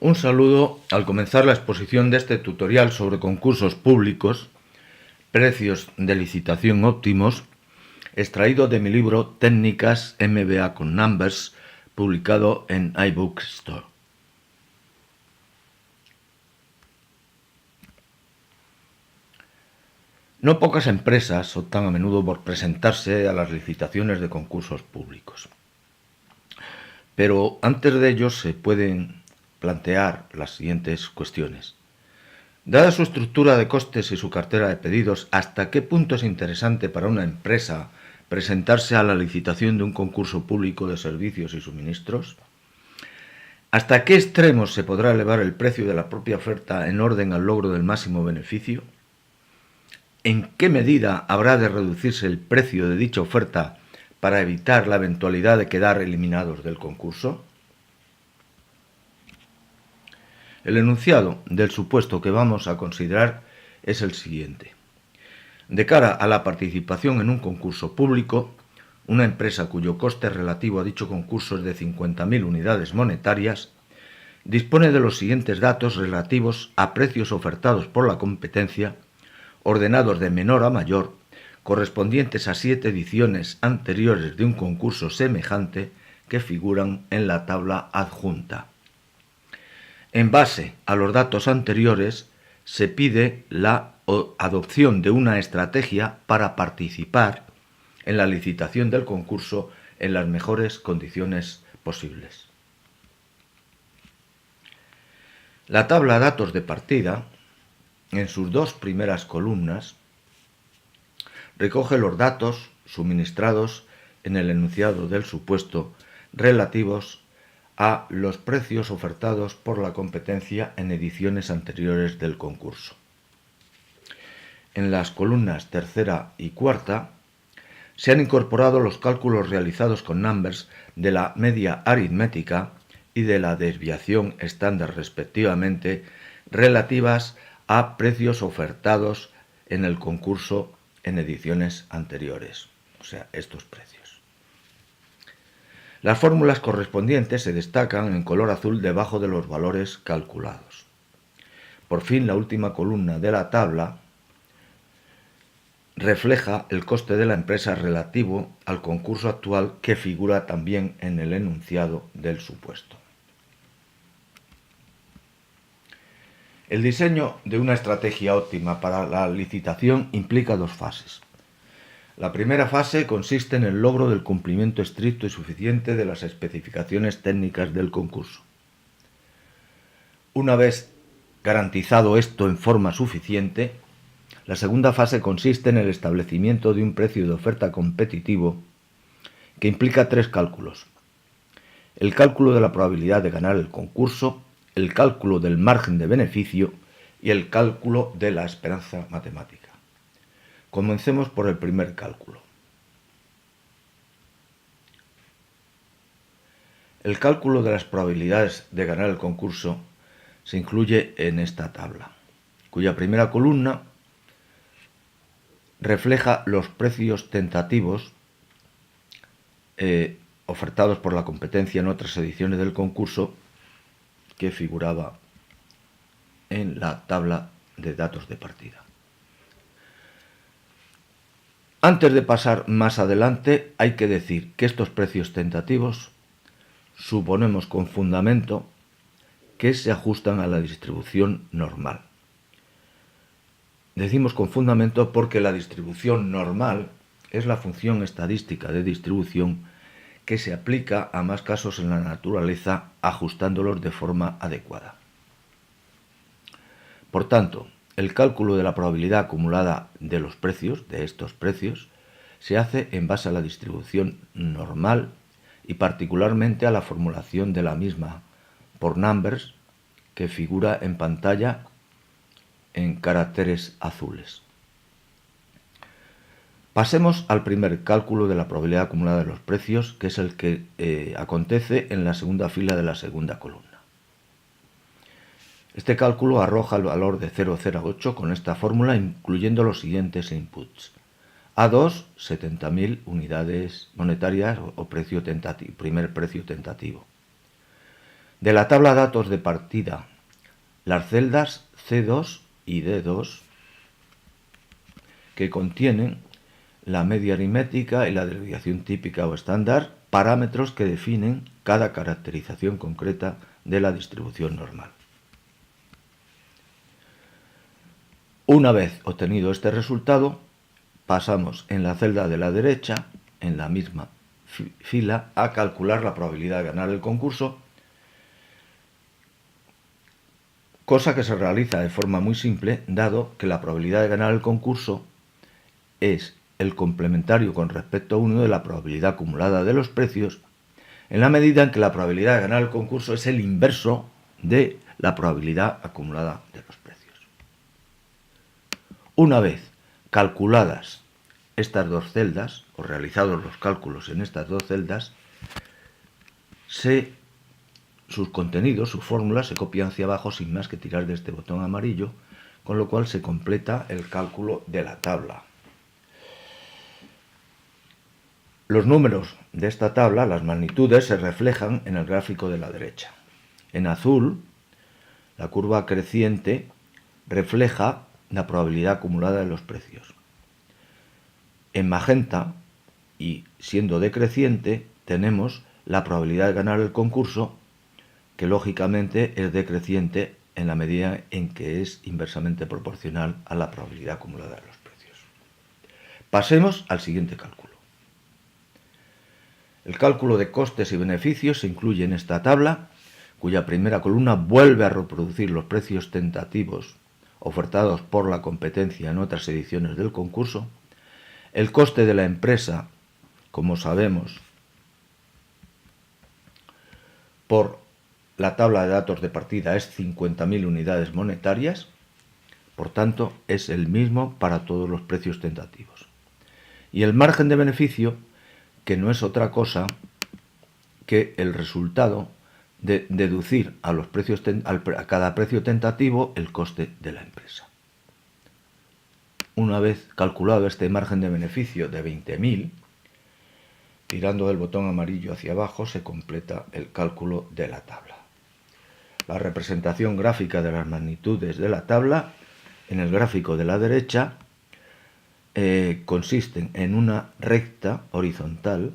Un saludo al comenzar la exposición de este tutorial sobre concursos públicos, precios de licitación óptimos, extraído de mi libro Técnicas MBA con Numbers, publicado en iBookstore. No pocas empresas optan a menudo por presentarse a las licitaciones de concursos públicos. Pero antes de ello se pueden plantear las siguientes cuestiones. Dada su estructura de costes y su cartera de pedidos, ¿hasta qué punto es interesante para una empresa presentarse a la licitación de un concurso público de servicios y suministros? ¿Hasta qué extremos se podrá elevar el precio de la propia oferta en orden al logro del máximo beneficio? ¿En qué medida habrá de reducirse el precio de dicha oferta para evitar la eventualidad de quedar eliminados del concurso? El enunciado del supuesto que vamos a considerar es el siguiente. De cara a la participación en un concurso público, una empresa cuyo coste relativo a dicho concurso es de 50.000 unidades monetarias, dispone de los siguientes datos relativos a precios ofertados por la competencia, ordenados de menor a mayor, correspondientes a 7 ediciones anteriores de un concurso semejante que figuran en la tabla adjunta. En base a los datos anteriores, se pide la adopción de una estrategia para participar en la licitación del concurso en las mejores condiciones posibles. La tabla datos de partida, en sus dos primeras columnas, recoge los datos suministrados en el enunciado del supuesto relativos a los precios ofertados por la competencia en ediciones anteriores del concurso. En las columnas tercera y cuarta se han incorporado los cálculos realizados con Numbers de la media aritmética y de la desviación estándar respectivamente, relativas a precios ofertados en el concurso en ediciones anteriores, o sea, estos precios. Las fórmulas correspondientes se destacan en color azul debajo de los valores calculados. Por fin, la última columna de la tabla refleja el coste de la empresa relativo al concurso actual que figura también en el enunciado del supuesto. El diseño de una estrategia óptima para la licitación implica dos fases. La primera fase consiste en el logro del cumplimiento estricto y suficiente de las especificaciones técnicas del concurso. Una vez garantizado esto en forma suficiente, la segunda fase consiste en el establecimiento de un precio de oferta competitivo que implica tres cálculos: el cálculo de la probabilidad de ganar el concurso, el cálculo del margen de beneficio y el cálculo de la esperanza matemática. Comencemos por el primer cálculo. El cálculo de las probabilidades de ganar el concurso se incluye en esta tabla, cuya primera columna refleja los precios tentativos ofertados por la competencia en otras ediciones del concurso que figuraba en la tabla de datos de partida. Antes de pasar más adelante, hay que decir que estos precios tentativos suponemos con fundamento que se ajustan a la distribución normal. Decimos con fundamento porque la distribución normal es la función estadística de distribución que se aplica a más casos en la naturaleza, ajustándolos de forma adecuada. Por tanto, el cálculo de la probabilidad acumulada de los precios, de estos precios, se hace en base a la distribución normal y particularmente a la formulación de la misma por Numbers, que figura en pantalla en caracteres azules. Pasemos al primer cálculo de la probabilidad acumulada de los precios, que es el que acontece en la segunda fila de la segunda columna. Este cálculo arroja el valor de 0,08 con esta fórmula, incluyendo los siguientes inputs. A2, 70.000 unidades monetarias o precio tentativo, primer precio tentativo. De la tabla de datos de partida, las celdas C2 y D2, que contienen la media aritmética y la desviación típica o estándar, parámetros que definen cada caracterización concreta de la distribución normal. Una vez obtenido este resultado, pasamos en la celda de la derecha, en la misma fila, a calcular la probabilidad de ganar el concurso, cosa que se realiza de forma muy simple, dado que la probabilidad de ganar el concurso es el complementario con respecto a 1 de la probabilidad acumulada de los precios, en la medida en que la probabilidad de ganar el concurso es el inverso de la probabilidad acumulada de los precios. Una vez calculadas estas dos celdas, o realizados los cálculos en estas dos celdas, sus contenidos, sus fórmulas, se copian hacia abajo sin más que tirar de este botón amarillo, con lo cual se completa el cálculo de la tabla. Los números de esta tabla, las magnitudes, se reflejan en el gráfico de la derecha. En azul, la curva creciente refleja la probabilidad acumulada de los precios. En magenta, y siendo decreciente, tenemos la probabilidad de ganar el concurso, que lógicamente es decreciente en la medida en que es inversamente proporcional a la probabilidad acumulada de los precios. Pasemos al siguiente cálculo. El cálculo de costes y beneficios se incluye en esta tabla, cuya primera columna vuelve a reproducir los precios tentativos ofertados por la competencia en otras ediciones del concurso. El coste de la empresa, como sabemos, por la tabla de datos de partida es 50.000 unidades monetarias, por tanto es el mismo para todos los precios tentativos. Y el margen de beneficio, que no es otra cosa que el resultado de deducir a cada precio tentativo el coste de la empresa. Una vez calculado este margen de beneficio de 20.000, tirando del botón amarillo hacia abajo se completa el cálculo de la tabla. La representación gráfica de las magnitudes de la tabla en el gráfico de la derecha consisten en una recta horizontal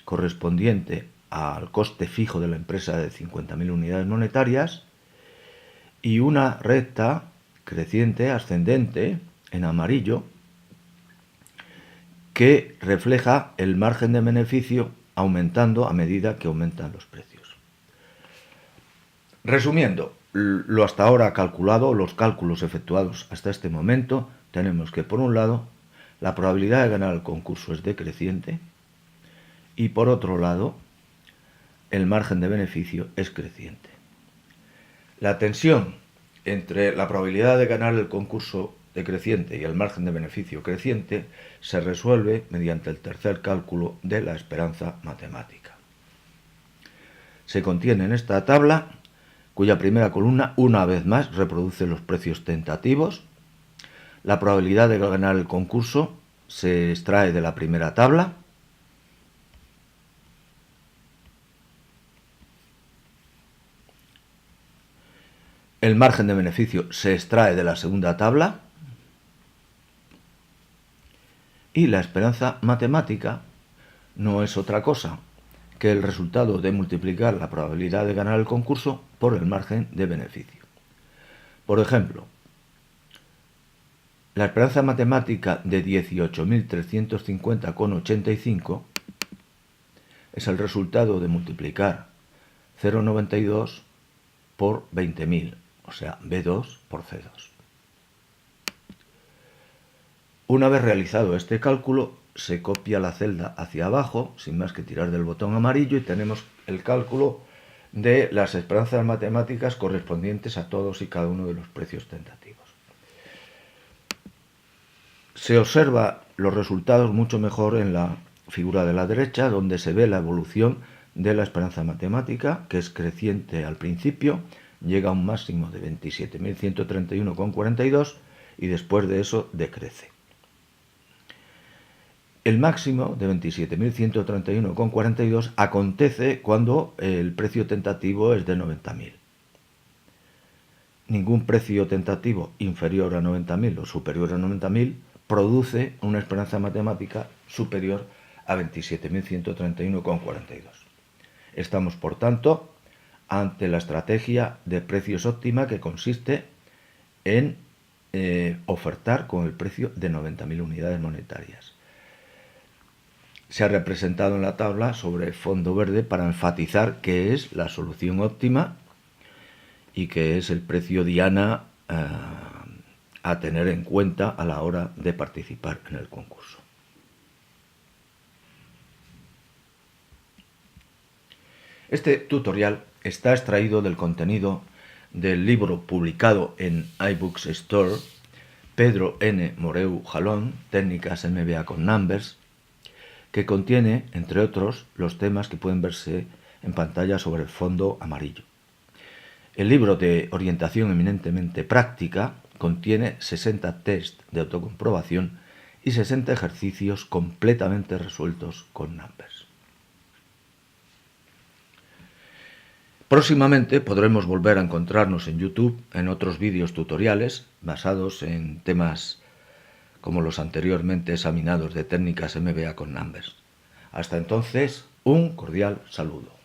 correspondiente al coste fijo de la empresa de 50.000 unidades monetarias y una recta creciente, ascendente, en amarillo, que refleja el margen de beneficio aumentando a medida que aumentan los precios. Resumiendo, lo hasta ahora calculado, los cálculos efectuados hasta este momento, tenemos que, por un lado, la probabilidad de ganar el concurso es decreciente y, por otro lado, el margen de beneficio es creciente. La tensión entre la probabilidad de ganar el concurso decreciente y el margen de beneficio creciente se resuelve mediante el tercer cálculo de la esperanza matemática. Se contiene en esta tabla, cuya primera columna, una vez más, reproduce los precios tentativos. La probabilidad de ganar el concurso se extrae de la primera tabla. El margen de beneficio se extrae de la segunda tabla. Y la esperanza matemática no es otra cosa que el resultado de multiplicar la probabilidad de ganar el concurso por el margen de beneficio. Por ejemplo, la esperanza matemática de 18.350,85 es el resultado de multiplicar 0,92 por 20.000, o sea, B2 por C2. Una vez realizado este cálculo, se copia la celda hacia abajo, sin más que tirar del botón amarillo, y tenemos el cálculo de las esperanzas matemáticas correspondientes a todos y cada uno de los precios tentativos. Se observa los resultados mucho mejor en la figura de la derecha, donde se ve la evolución de la esperanza matemática, que es creciente al principio, llega a un máximo de 27.131,42 y después de eso decrece. El máximo de 27.131,42 acontece cuando el precio tentativo es de 90.000. Ningún precio tentativo inferior a 90.000 o superior a 90.000 produce una esperanza matemática superior a 27.131,42. Estamos, por tanto, ante la estrategia de precios óptima, que consiste en ofertar con el precio de 90.000 unidades monetarias. Se ha representado en la tabla sobre fondo verde para enfatizar que es la solución óptima y que es el precio diana a tener en cuenta a la hora de participar en el concurso. Este tutorial está extraído del contenido del libro publicado en iBooks Store, Pedro N. Moreu Jalón, Técnicas MBA con Numbers, que contiene, entre otros, los temas que pueden verse en pantalla sobre el fondo amarillo. El libro de orientación eminentemente práctica contiene 60 tests de autocomprobación y 60 ejercicios completamente resueltos con Numbers. Próximamente podremos volver a encontrarnos en YouTube en otros vídeos tutoriales basados en temas como los anteriormente examinados de técnicas MBA con Numbers. Hasta entonces, un cordial saludo.